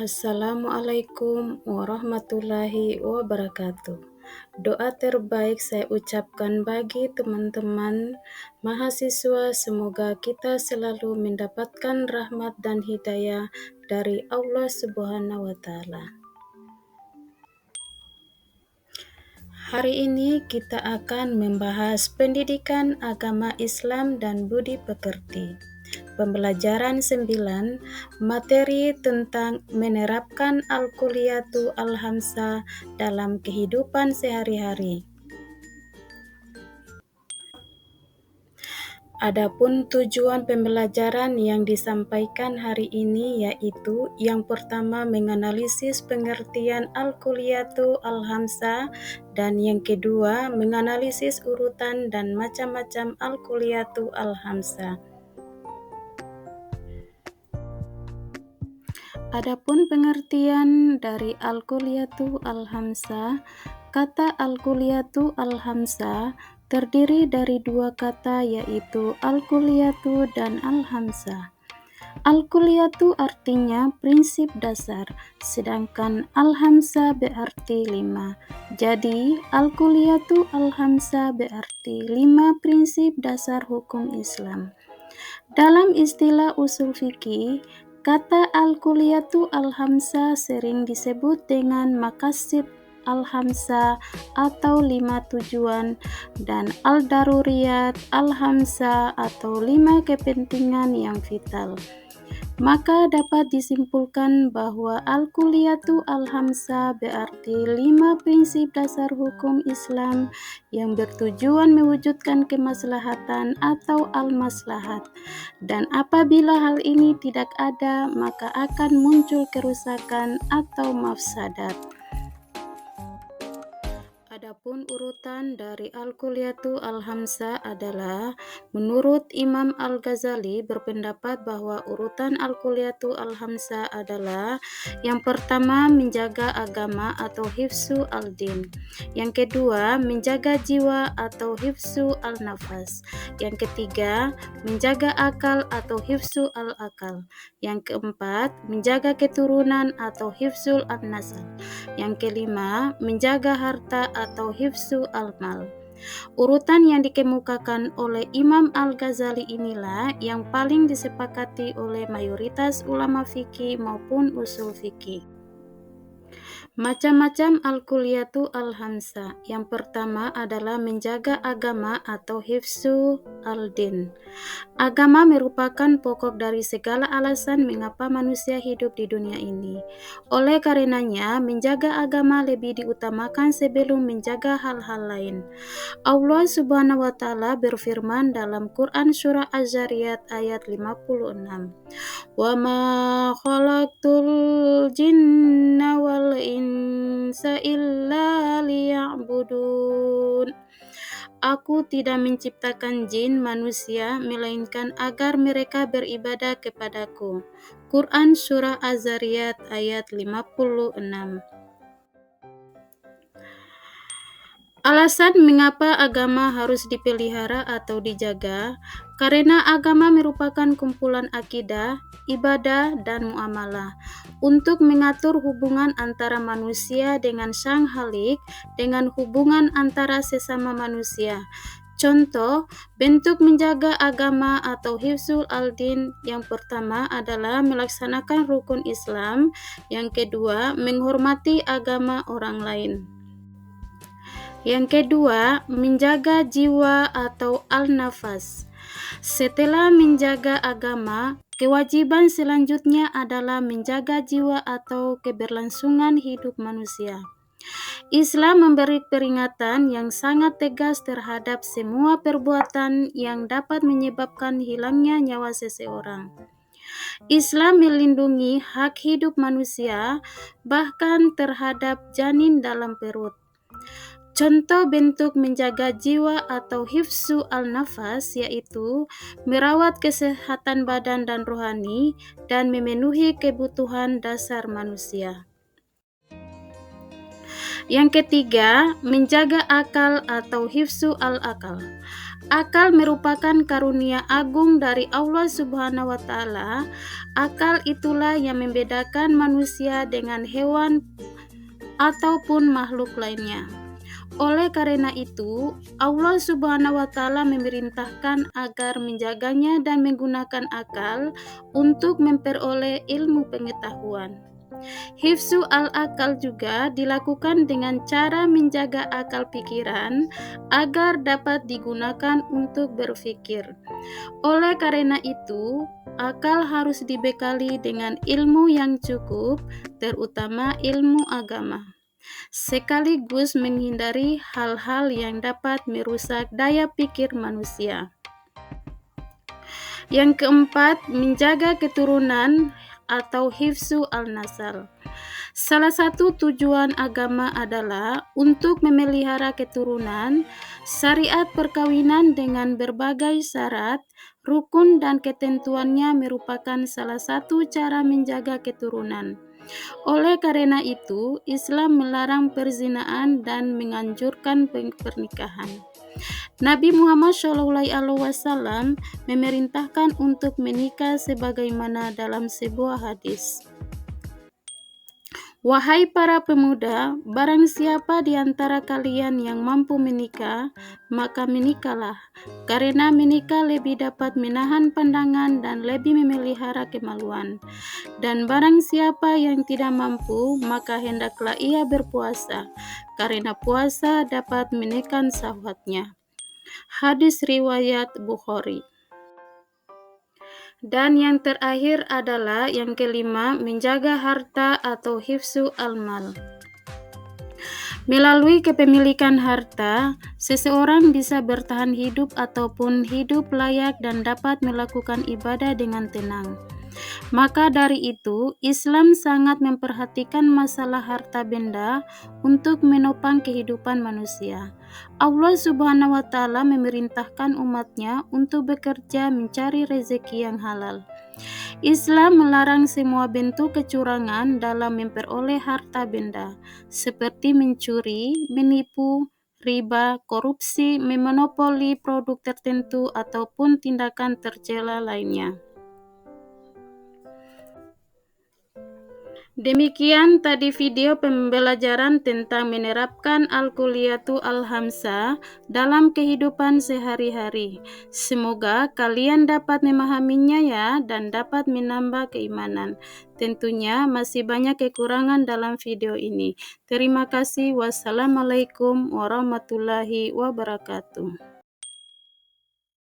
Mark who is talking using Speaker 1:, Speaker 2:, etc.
Speaker 1: Assalamualaikum warahmatullahi wabarakatuh. Doa terbaik saya ucapkan bagi teman-teman mahasiswa, semoga kita selalu mendapatkan rahmat dan hidayah dari Allah Subhanahu wa Ta'ala. Hari ini kita akan membahas pendidikan agama Islam dan budi pekerti. Pembelajaran 9, materi tentang menerapkan Al-Kulliyatu Al-Hamsah dalam kehidupan sehari-hari. Adapun tujuan pembelajaran yang disampaikan hari ini yaitu yang pertama menganalisis pengertian Al-Kulliyatu Al-Hamsah dan yang kedua menganalisis urutan dan macam-macam Al-Kulliyatu Al-Hamsah. Adapun pengertian dari Al-Kulliyatu Al-Hamsah, kata Al-Kulliyatu Al-Hamsah terdiri dari dua kata yaitu Al-Kulliyatu dan Al-Hamsah. Al-Kulliyatu artinya prinsip dasar, sedangkan Al-Hamsah berarti 5. Jadi, Al-Kulliyatu Al-Hamsah berarti 5 prinsip dasar hukum Islam. Dalam istilah usul fikih, kata Al-Kulliyatu Al-Hamsah sering disebut dengan maqasid Al-Hamsah atau 5 tujuan dan Al-Daruriyat Al-Hamsah atau 5 kepentingan yang vital. Maka dapat disimpulkan bahwa Al-Kulliyatu Al-Hamsah berarti 5 prinsip dasar hukum Islam yang bertujuan mewujudkan kemaslahatan atau al-maslahat. Dan apabila hal ini tidak ada, maka akan muncul kerusakan atau mafsadat. Adapun urutan dari Al-Kulliyatu Al-Hamsah adalah menurut Imam Al-Ghazali berpendapat bahwa urutan Al-Kulliyatu Al-Hamsah adalah yang pertama menjaga agama atau hifzu al-din, yang kedua menjaga jiwa atau hifzu al-nafas, yang ketiga menjaga akal atau hifzu al-akal, yang keempat menjaga keturunan atau hifzul an-nasal, yang kelima menjaga harta atau hifzu al-mal. Urutan yang dikemukakan oleh Imam Al-Ghazali inilah yang paling disepakati oleh mayoritas ulama fikih maupun usul fikih. Macam-macam Al-Kulliyatu Al-Hamsah. Yang pertama adalah menjaga agama atau hifzu al-din. Agama merupakan pokok dari segala alasan mengapa manusia hidup di dunia ini. Oleh karenanya, menjaga agama lebih diutamakan sebelum menjaga hal-hal lain. Allah Subhanahu wa Ta'ala berfirman dalam Quran surah Az-Zariyat ayat 56. Wa ma khalaqtul jinna wal insa illa liya'budun. Aku tidak menciptakan jin manusia melainkan agar mereka beribadah kepadaku. Quran surah Az-Zariyat ayat 56. Alasan mengapa agama harus dipelihara atau dijaga, karena agama merupakan kumpulan akidah, ibadah, dan muamalah untuk mengatur hubungan antara manusia dengan Sang Khalik, dengan hubungan antara sesama manusia. Contoh, bentuk menjaga agama atau hifzul al-din yang pertama adalah melaksanakan rukun Islam, yang kedua menghormati agama orang lain. Yang kedua, menjaga jiwa atau al-nafas. Setelah menjaga agama, kewajiban selanjutnya adalah menjaga jiwa atau keberlangsungan hidup manusia. Islam memberi peringatan yang sangat tegas terhadap semua perbuatan yang dapat menyebabkan hilangnya nyawa seseorang. Islam melindungi hak hidup manusia, bahkan terhadap janin dalam perut. Contoh bentuk menjaga jiwa atau hifzu al-nafas yaitu merawat kesehatan badan dan rohani dan memenuhi kebutuhan dasar manusia. Yang ketiga, menjaga akal atau hifzu al-akal. Akal merupakan karunia agung dari Allah Subhanahu wa Ta'ala. Akal itulah yang membedakan manusia dengan hewan ataupun makhluk lainnya. Oleh karena itu, Allah Subhanahu wa Ta'ala memerintahkan agar menjaganya dan menggunakan akal untuk memperoleh ilmu pengetahuan. Hifzu al-akal juga dilakukan dengan cara menjaga akal pikiran agar dapat digunakan untuk berpikir. Oleh karena itu, akal harus dibekali dengan ilmu yang cukup, terutama ilmu agama, sekaligus menghindari hal-hal yang dapat merusak daya pikir manusia. Yang keempat, menjaga keturunan atau hifzu al-nasal. Salah satu tujuan agama adalah untuk memelihara keturunan. Syariat perkawinan dengan berbagai syarat, rukun dan ketentuannya merupakan salah satu cara menjaga keturunan. Oleh karena itu, Islam melarang perzinaan dan menganjurkan pernikahan. Nabi Muhammad SAW memerintahkan untuk menikah sebagaimana dalam sebuah hadis. Wahai para pemuda, barang siapa di antara kalian yang mampu menikah, maka menikahlah, karena menikah lebih dapat menahan pandangan dan lebih memelihara kemaluan. Dan barang siapa yang tidak mampu, maka hendaklah ia berpuasa, karena puasa dapat menekan syahwatnya. Hadis riwayat Bukhari. Dan yang terakhir adalah yang kelima, menjaga harta atau hifzu al-mal. Melalui kepemilikan harta, seseorang bisa bertahan hidup ataupun hidup layak dan dapat melakukan ibadah dengan tenang. Maka dari itu, Islam sangat memperhatikan masalah harta benda untuk menopang kehidupan manusia. Allah Subhanahu wa Ta'ala memerintahkan umatnya untuk bekerja mencari rezeki yang halal. Islam melarang semua bentuk kecurangan dalam memperoleh harta benda, seperti mencuri, menipu, riba, korupsi, memonopoli produk tertentu, ataupun tindakan tercela lainnya. Demikian tadi video pembelajaran tentang menerapkan Al-Kulliyatu Al-Hamsah dalam kehidupan sehari-hari. Semoga kalian dapat memahaminya ya dan dapat menambah keimanan. Tentunya masih banyak kekurangan dalam video ini. Terima kasih. Wassalamualaikum warahmatullahi wabarakatuh.